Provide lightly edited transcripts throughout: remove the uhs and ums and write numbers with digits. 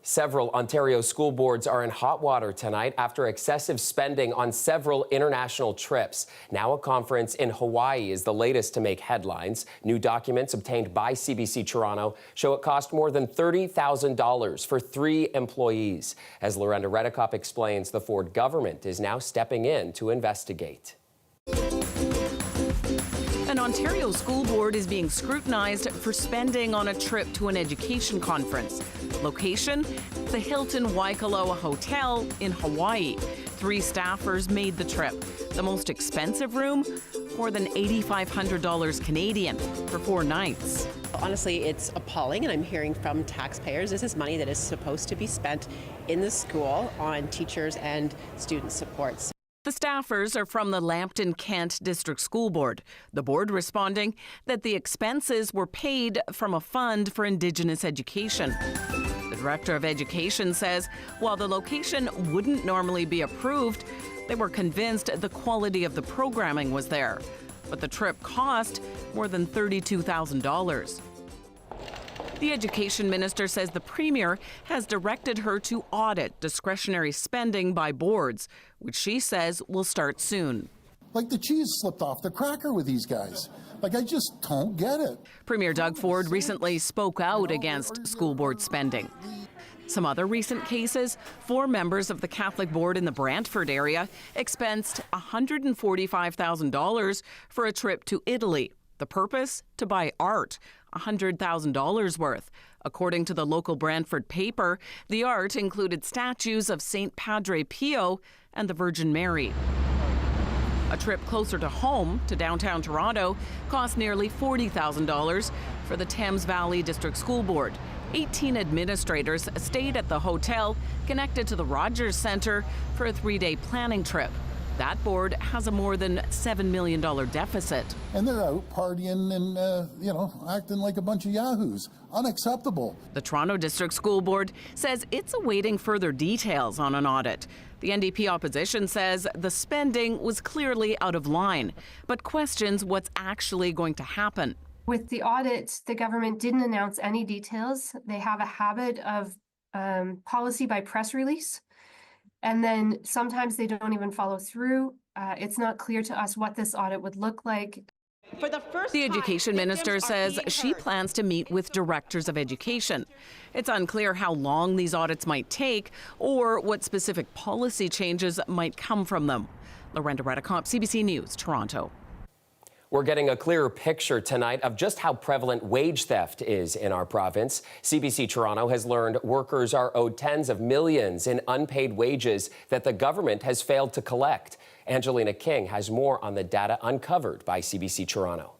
Several Ontario school boards are in hot water tonight after excessive spending on several international trips. Now a conference in Hawaii is the latest to make headlines. New documents obtained by CBC Toronto show it cost more than $30,000 for 3 employees. As Lorenda Redekop explains, the Ford government is now stepping in to investigate. An Ontario school board is being scrutinized for spending on a trip to an education conference. Location? The Hilton Waikoloa Hotel in Hawaii. 3 staffers made the trip. The most expensive room? More than $8,500 Canadian for 4 nights. Honestly, it's appalling, and I'm hearing from taxpayers this is money that is supposed to be spent in the school on teachers and student supports. The staffers are from the Brampton Kent District School Board. The board responding that the expenses were paid from a fund for Indigenous education. The Director of Education says while the location wouldn't normally be approved, they were convinced the quality of the programming was there. But the trip cost more than $32,000. The Education Minister says the Premier has directed her to audit discretionary spending by boards, which she says will start soon. Like the cheese slipped off the cracker with these guys. Like, I just don't get it. Premier Doug Ford recently spoke out against school board spending. Some other recent cases, 4 members of the Catholic board in the Brantford area expensed $145,000 for a trip to Italy. The purpose? To buy art, $100,000 worth. According to the local Brantford paper, the art included statues of St. Padre Pio and the Virgin Mary. A trip closer to home, to downtown Toronto, cost nearly $40,000 for the Thames Valley District School Board. 18 administrators stayed at the hotel connected to the Rogers Centre for a 3-day planning trip. That board has a more than $7 million deficit. And they're out partying and, acting like a bunch of yahoos. Unacceptable. The Toronto District School Board says it's awaiting further details on an audit. The NDP opposition says the spending was clearly out of line, but questions what's actually going to happen. With the audit, the government didn't announce any details. They have a habit of policy by press release. And then sometimes they don't even follow through. It's not clear to us what this audit would look like. The Education Minister says she plans to meet with directors of education. It's unclear how long these audits might take or what specific policy changes might come from them. Lorenda Redekop, CBC News, Toronto. We're getting a clearer picture tonight of just how prevalent wage theft is in our province. CBC Toronto has learned workers are owed tens of millions in unpaid wages that the government has failed to collect. Angelina King has more on the data uncovered by CBC Toronto.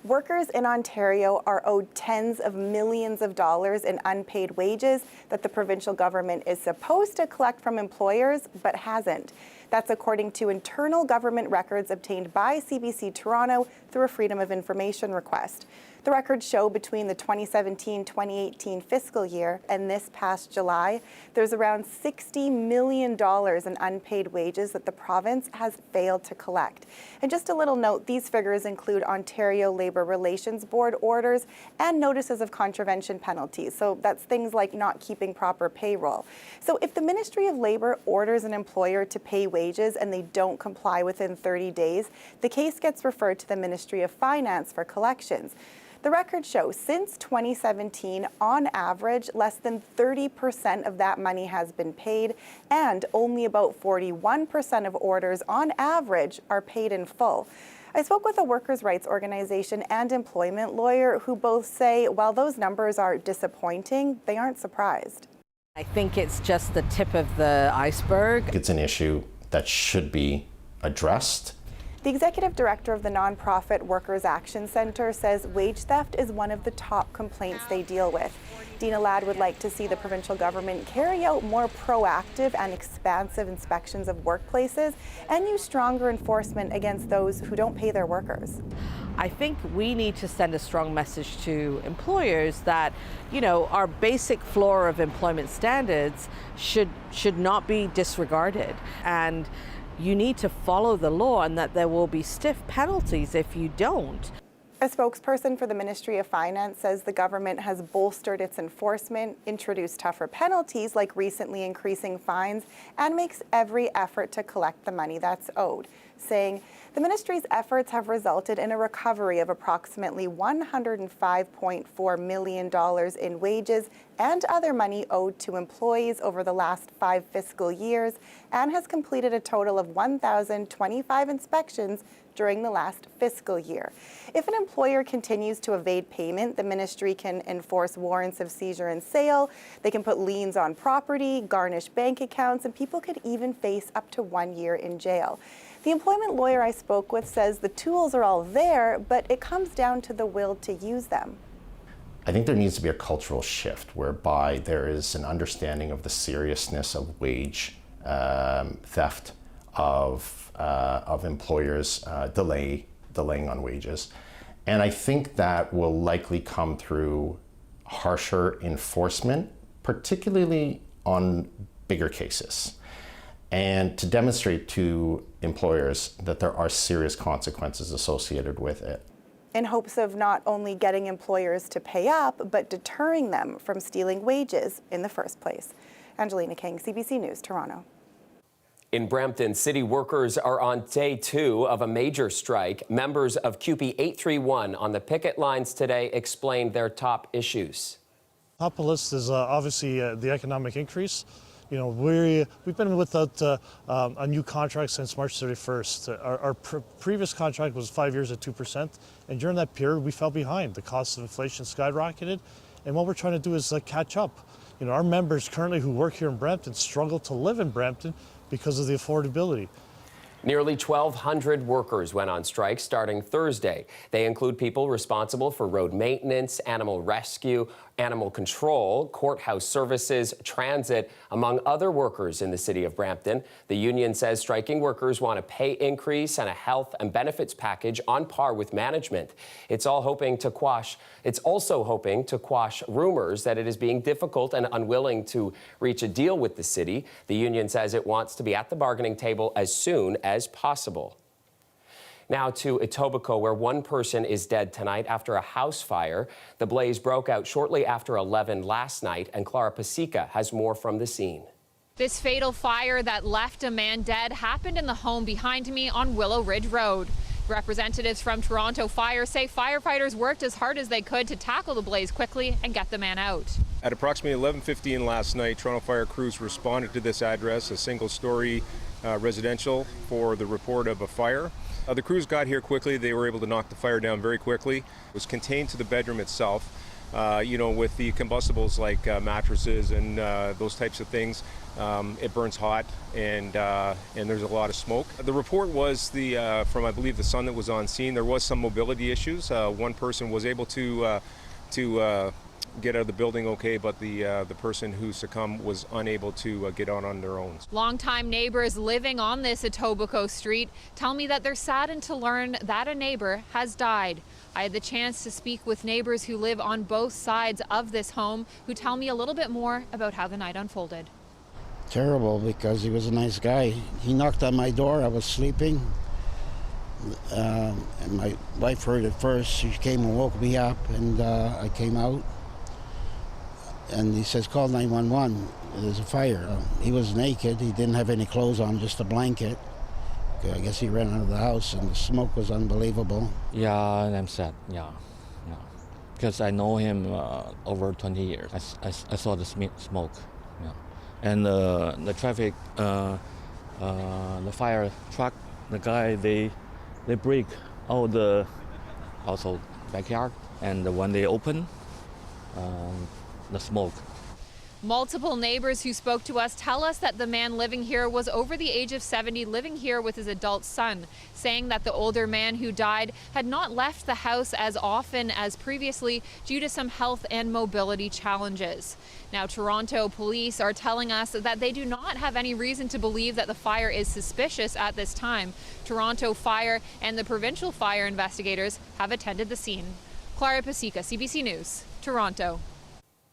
Workers in Ontario are owed tens of millions of dollars in unpaid wages that the provincial government is supposed to collect from employers but hasn't. That's according to internal government records obtained by CBC Toronto through a Freedom of Information request. The records show between the 2017-2018 fiscal year and this past July, there's around $60 million in unpaid wages that the province has failed to collect. And just a little note, these figures include Ontario Labour Relations Board orders and notices of contravention penalties. So that's things like not keeping proper payroll. So if the Ministry of Labour orders an employer to pay wages and they don't comply within 30 days, the case gets referred to the Ministry of Finance for collections. The records show since 2017, on average, less than 30% of that money has been paid, and only about 41% of orders on average are paid in full. I spoke with a workers' rights organization and employment lawyer who both say while those numbers are disappointing, they aren't surprised. I think it's just the tip of the iceberg. It's an issue that should be addressed. The executive director of the nonprofit Workers Action Centre says wage theft is one of the top complaints they deal with. Dina Ladd would like to see the provincial government carry out more proactive and expansive inspections of workplaces and use stronger enforcement against those who don't pay their workers. I think we need to send a strong message to employers that, our basic floor of employment standards should not be disregarded. And you need to follow the law and that there will be stiff penalties if you don't. A spokesperson for the Ministry of Finance says the government has bolstered its enforcement, introduced tougher penalties like recently increasing fines, and makes every effort to collect the money that's owed, saying the ministry's efforts have resulted in a recovery of approximately $105.4 million in wages and other money owed to employees over the last 5 fiscal years, and has completed a total of 1,025 inspections during the last fiscal year. If an employer continues to evade payment, the ministry can enforce warrants of seizure and sale, they can put liens on property, garnish bank accounts, and people could even face up to 1 year in jail. The employment lawyer I spoke with says the tools are all there, but it comes down to the will to use them. I think there needs to be a cultural shift whereby there is an understanding of the seriousness of wage theft, of employers delaying on wages. And I think that will likely come through harsher enforcement, particularly on bigger cases, and to demonstrate to employers that there are serious consequences associated with it. In hopes of not only getting employers to pay up, but deterring them from stealing wages in the first place. Angelina King, CBC News, Toronto. In Brampton, city workers are on day 2 of a major strike. Members of CUPE 831 on the picket lines today explained their top issues. Top of the list is obviously the economic increase. You know, we've been without a new contract since March 31st. Our previous contract was 5 years at 2%, and during that period we fell behind. The cost of inflation skyrocketed, and what we're trying to do is catch up. You know, our members currently who work here in Brampton struggle to live in Brampton because of the affordability. Nearly 1,200 workers went on strike starting Thursday. They include people responsible for road maintenance, animal rescue, animal control, courthouse services, transit, among other workers in the city of Brampton. The union says striking workers want a pay increase and a health and benefits package on par with management. It's also hoping to quash rumors that it is being difficult and unwilling to reach a deal with the city. The union says it wants to be at the bargaining table as soon as possible. Now to Etobicoke, where one person is dead tonight after a house fire. The blaze broke out shortly after 11 last night, and Clara Pasica has more from the scene. This fatal fire that left a man dead happened in the home behind me on Willow Ridge Road. Representatives from Toronto Fire say firefighters worked as hard as they could to tackle the blaze quickly and get the man out. At approximately 11:15 last night, Toronto Fire crews responded to this address, a single-story residential, for the report of a fire. The crews got here quickly. They were able to knock the fire down very quickly. It was contained to the bedroom itself. You know, with the combustibles like mattresses and those types of things, it burns hot, and there's a lot of smoke. The report was from, I believe, the son that was on scene. There was some mobility issues. One person was able to get out of the building okay, but the person who succumbed was unable to get out on their own. Longtime neighbors living on this Etobicoke street tell me that they're saddened to learn that a neighbor has died. I had the chance to speak with neighbors who live on both sides of this home, who tell me a little bit more about how the night unfolded. Terrible, because he was a nice guy. He knocked on my door. I was sleeping. And my wife heard it first. She came and woke me up, and I came out. And he says, call 911, there's a fire. He was naked, he didn't have any clothes on, just a blanket. I guess he ran out of the house, and the smoke was unbelievable. Yeah, I'm sad, yeah. Because I know him over 20 years. I saw the smoke, yeah. And the traffic, the fire truck, the guy, they break out the also backyard, and when they open, the smoke. Multiple neighbors who spoke to us tell us that the man living here was over the age of 70, living here with his adult son, saying that the older man who died had not left the house as often as previously due to some health and mobility challenges. Now, Toronto police are telling us that they do not have any reason to believe that the fire is suspicious at this time. Toronto Fire and the provincial fire investigators have attended the scene. Clara Pasica, CBC News, Toronto.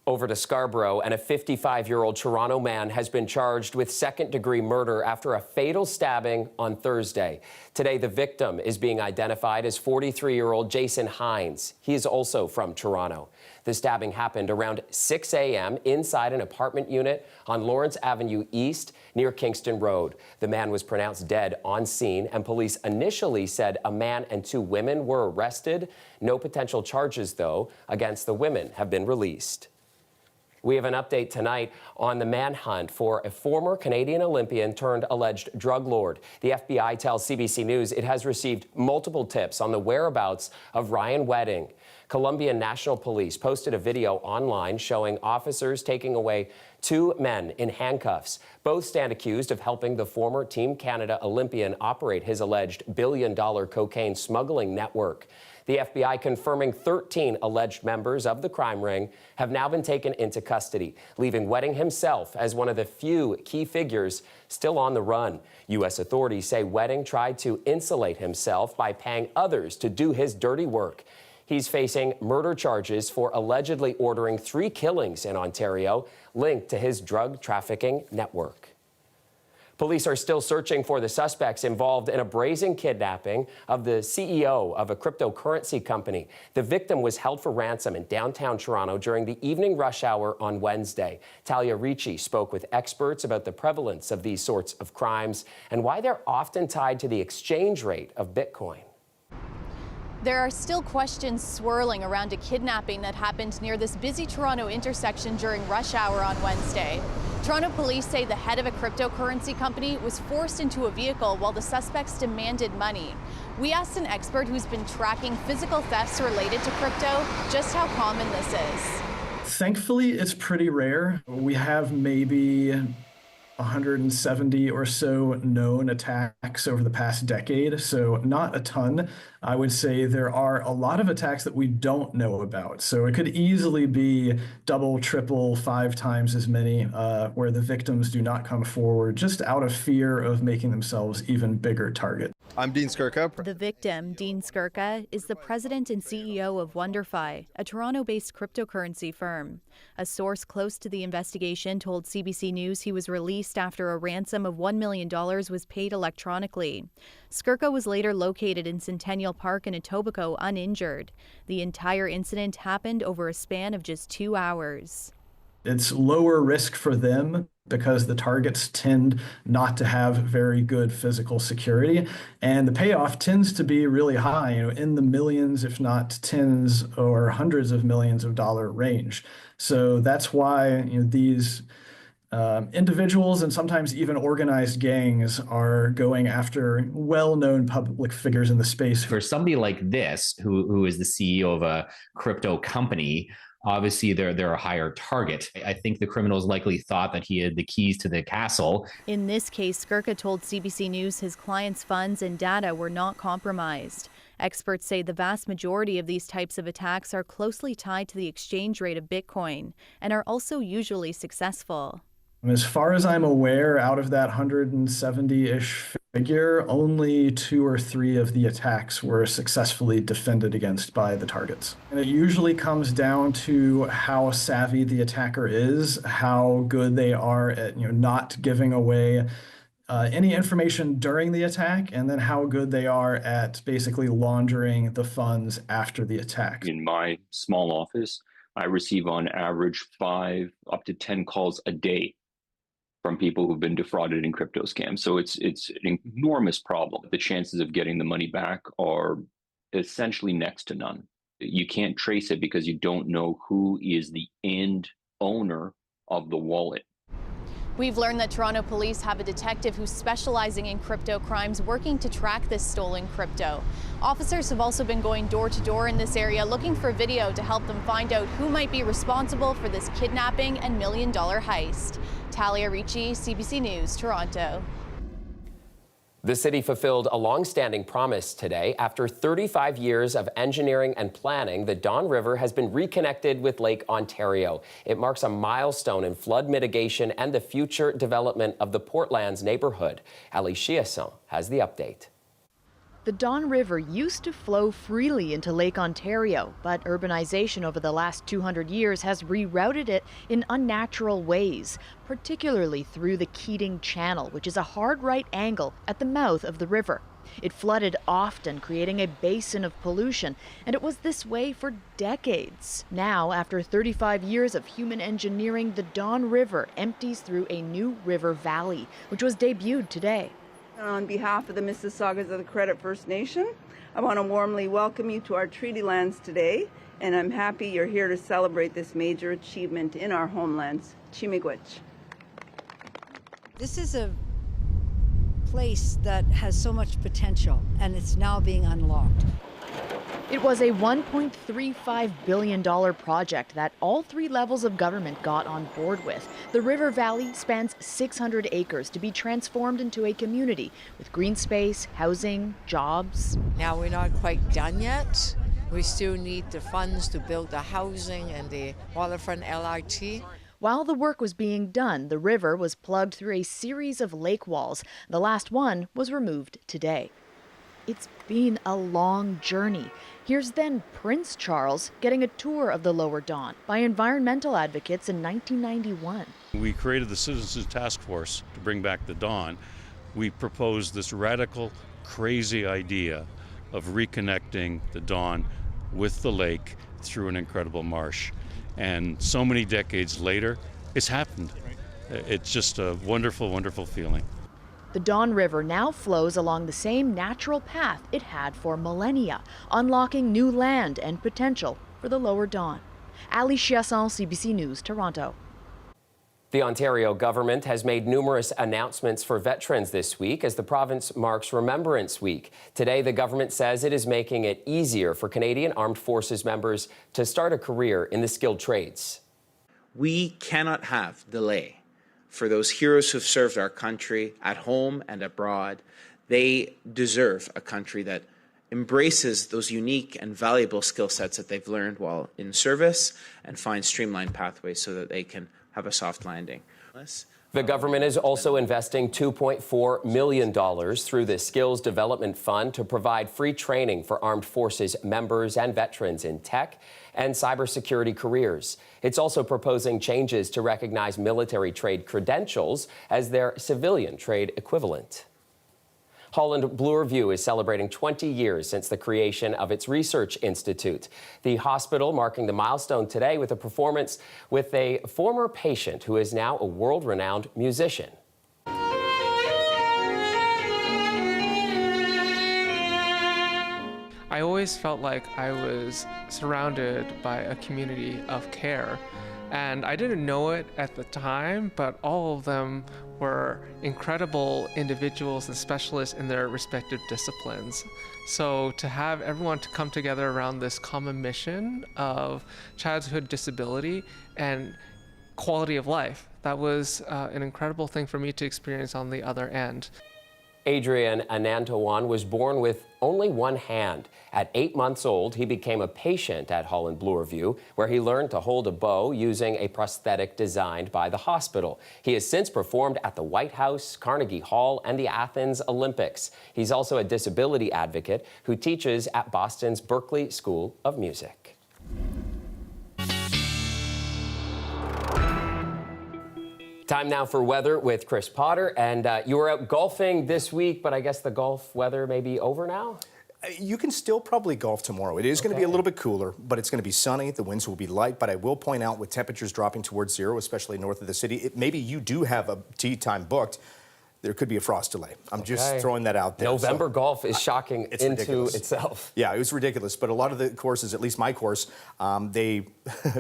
Over to Scarborough, and a 55-year-old Toronto man has been charged with second-degree murder after a fatal stabbing on Thursday. Today, the victim is being identified as 43-year-old Jason Hines. He is also from Toronto. The stabbing happened around 6 a.m. inside an apartment unit on Lawrence Avenue East near Kingston Road. The man was pronounced dead on scene, and police initially said a man and 2 women were arrested. No potential charges, though, against the women have been released. We have an update tonight on the manhunt for a former Canadian Olympian turned alleged drug lord. The FBI tells CBC News it has received multiple tips on the whereabouts of Ryan Wedding. Colombian National Police posted a video online showing officers taking away 2 men in handcuffs. Both stand accused of helping the former Team Canada Olympian operate his alleged billion-dollar cocaine smuggling network. The FBI confirming 13 alleged members of the crime ring have now been taken into custody, leaving Wedding himself as one of the few key figures still on the run. U.S. authorities say Wedding tried to insulate himself by paying others to do his dirty work. He's facing murder charges for allegedly ordering 3 killings in Ontario linked to his drug trafficking network. Police are still searching for the suspects involved in a brazen kidnapping of the CEO of a cryptocurrency company. The victim was held for ransom in downtown Toronto during the evening rush hour on Wednesday. Talia Ricci spoke with experts about the prevalence of these sorts of crimes and why they're often tied to the exchange rate of Bitcoin. There are still questions swirling around a kidnapping that happened near this busy Toronto intersection during rush hour on Wednesday. Toronto police say the head of a cryptocurrency company was forced into a vehicle while the suspects demanded money. We asked an expert who's been tracking physical thefts related to crypto just how common this is. Thankfully, it's pretty rare. We have maybe 170 or so known attacks over the past decade, so not a ton. I would say there are a lot of attacks that we don't know about. So it could easily be double, triple, 5 times as many where the victims do not come forward just out of fear of making themselves even bigger target. I'm Dean Skirka. The victim, Dean Skirka, is the president and CEO of WonderFi, a Toronto-based cryptocurrency firm. A source close to the investigation told CBC News he was released after a ransom of $1 million was paid electronically. Skirka was later located in Centennial Park in Etobicoke uninjured. The entire incident happened over a span of just 2 hours. It's lower risk for them because the targets tend not to have very good physical security, and the payoff tends to be really high, in the millions, if not tens or hundreds of millions of dollar range. So that's why these individuals and sometimes even organized gangs are going after well-known public figures in the space. For somebody like this, who is the CEO of a crypto company, obviously they're a higher target. I think the criminals likely thought that he had the keys to the castle. In this case, Skirka told CBC News his clients' funds and data were not compromised. Experts say the vast majority of these types of attacks are closely tied to the exchange rate of Bitcoin and are also usually successful. As far as I'm aware, out of that 170-ish figure, only 2 or 3 of the attacks were successfully defended against by the targets. And it usually comes down to how savvy the attacker is, how good they are at not giving away any information during the attack, and then how good they are at basically laundering the funds after the attack. In my small office, I receive on average 5 up to 10 calls a day from people who've been defrauded in crypto scams. So it's an enormous problem. The chances of getting the money back are essentially next to none. You can't trace it because you don't know who is the end owner of the wallet. We've learned that Toronto police have a detective who's specializing in crypto crimes working to track this stolen crypto. Officers have also been going door to door in this area looking for video to help them find out who might be responsible for this kidnapping and $1 million heist. Talia Ricci, CBC News, Toronto. The city fulfilled a long-standing promise today. After 35 years of engineering and planning, the Don River has been reconnected with Lake Ontario. It marks a milestone in flood mitigation and the future development of the Portlands neighborhood. Ali Chiasson has the update. The Don River used to flow freely into Lake Ontario, but urbanization over the last 200 years has rerouted it in unnatural ways, particularly through the Keating Channel, which is a hard right angle at the mouth of the river. It flooded often, creating a basin of pollution, and it was this way for decades. Now, after 35 years of human engineering, the Don River empties through a new river valley, which was debuted today. On behalf of the Mississaugas of the Credit First Nation, I want to warmly welcome you to our treaty lands today, and I'm happy you're here to celebrate this major achievement in our homelands. Chimigwich. This is a place that has so much potential, and it's now being unlocked. It was a $1.35 billion project that all three levels of government got on board with. The river valley spans 600 acres to be transformed into a community with green space, housing, jobs. Now we're not quite done yet. We still need the funds to build the housing and the waterfront LRT. While the work was being done, the river was plugged through a series of lake walls. The last one was removed today. It's been a long journey. Here's then Prince Charles getting a tour of the Lower Don by environmental advocates in 1991. We created the Citizens Task Force to bring back the Don. We proposed this radical, crazy idea of reconnecting the Don with the lake through an incredible marsh. And so many decades later, it's happened. It's just a wonderful, wonderful feeling. The Don River now flows along the same natural path it had for millennia, unlocking new land and potential for the Lower Don. Ali Chiasson, CBC News, Toronto. The Ontario government has made numerous announcements for veterans this week as the province marks Remembrance Week. Today, the government says it is making it easier for Canadian Armed Forces members to start a career in the skilled trades. We cannot have delay for those heroes who've served our country at home and abroad. They deserve a country that embraces those unique and valuable skill sets that they've learned while in service and finds streamlined pathways so that they can have a soft landing. The government is also investing $2.4 million through the Skills Development Fund to provide free training for Armed Forces members and veterans in tech and cybersecurity careers. It's also proposing changes to recognize military trade credentials as their civilian trade equivalent. Holland Bloorview is celebrating 20 years since the creation of its research institute. The hospital marking the milestone today with a performance with a former patient who is now a world-renowned musician. I always felt like I was surrounded by a community of care. And I didn't know it at the time, but all of them were incredible individuals and specialists in their respective disciplines. So to have everyone to come together around this common mission of childhood disability and quality of life, that was an incredible thing for me to experience on the other end. Adrian Anantawan was born with only one hand. At 8 months old, he became a patient at Holland Bloorview, where he learned to hold a bow using a prosthetic designed by the hospital. He has since performed at the White House, Carnegie Hall, and the Athens Olympics. He's also a disability advocate who teaches at Boston's Berklee School of Music. Time now for weather with Chris Potter. And you were out golfing this week, but I guess the golf weather may be over now? You can still probably golf tomorrow. It is going to be a little bit cooler, but it's going to be sunny. The winds will be light, but I will point out with temperatures dropping towards zero, especially north of the city, maybe you do have a tee time booked. There could be a frost delay. I'm just throwing that out there. November golf is shocking into ridiculous. itself. Yeah, it was ridiculous. But a lot of the courses, at least my course, they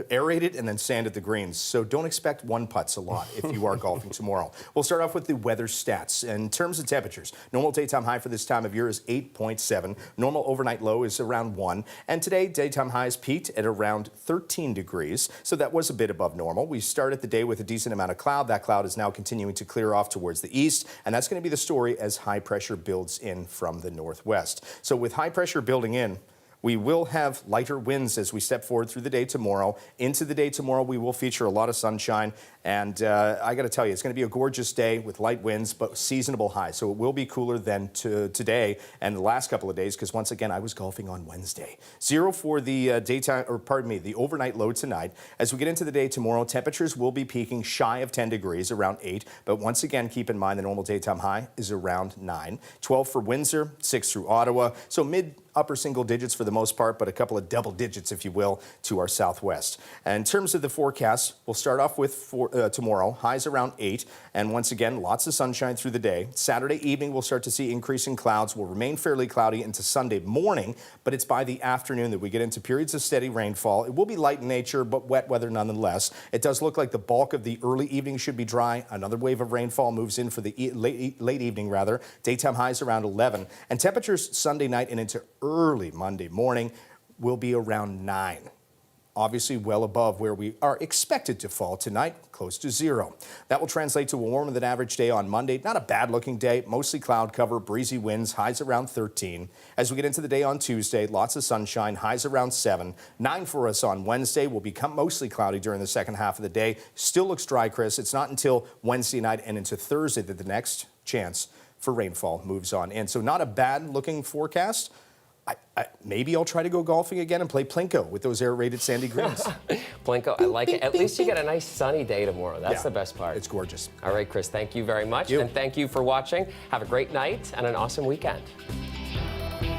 aerated and then sanded the greens. So don't expect one putts a lot if you are golfing tomorrow. We'll start off with the weather stats. In terms of temperatures, normal daytime high for this time of year is 8.7. Normal overnight low is around 1. And today, daytime highs peaked at around 13 degrees. So that was a bit above normal. We started the day with a decent amount of cloud. That cloud is now continuing to clear off towards the east. And that's going to be the story as high pressure builds in from the northwest. So with high pressure building in, we will have lighter winds as we step forward through the day tomorrow. Into the day tomorrow, we will feature a lot of sunshine And I got to tell you, it's going to be a gorgeous day with light winds, but seasonable highs. So it will be cooler than today and the last couple of days, because once again, I was golfing on Wednesday. 0 for the the overnight low tonight. As we get into the day tomorrow, temperatures will be peaking shy of 10 degrees, around 8. But once again, keep in mind the normal daytime high is around 9. 12 for Windsor, 6 through Ottawa. So mid-upper single digits for the most part, but a couple of double digits, if you will, to our southwest. And in terms of the forecast, we'll start off with tomorrow, highs around 8. And once again, lots of sunshine through the day. Saturday evening, we'll start to see increasing clouds. Will remain fairly cloudy into Sunday morning, but it's by the afternoon that we get into periods of steady rainfall. It will be light in nature, but wet weather nonetheless. It does look like the bulk of the early evening should be dry. Another wave of rainfall moves in for the late evening, rather. Daytime highs around 11. And temperatures Sunday night and into early Monday morning will be around 9. Obviously well above where we are expected to fall tonight, close to 0. That will translate to a warmer than average day on Monday. Not a bad looking day, mostly cloud cover, breezy winds, highs around 13. As we get into the day on Tuesday, lots of sunshine, highs around 7. 9 for us on Wednesday. Will become mostly cloudy during the second half of the day. Still looks dry, Chris. It's not until Wednesday night and into Thursday that the next chance for rainfall moves on in. So not a bad looking forecast. Maybe I'll try to go golfing again and play Plinko with those aerated sandy greens. Plinko, I like it. At least you get a nice sunny day tomorrow. That's the best part. It's gorgeous. All right, Chris, thank you very much. And thank you for watching. Have a great night and an awesome weekend.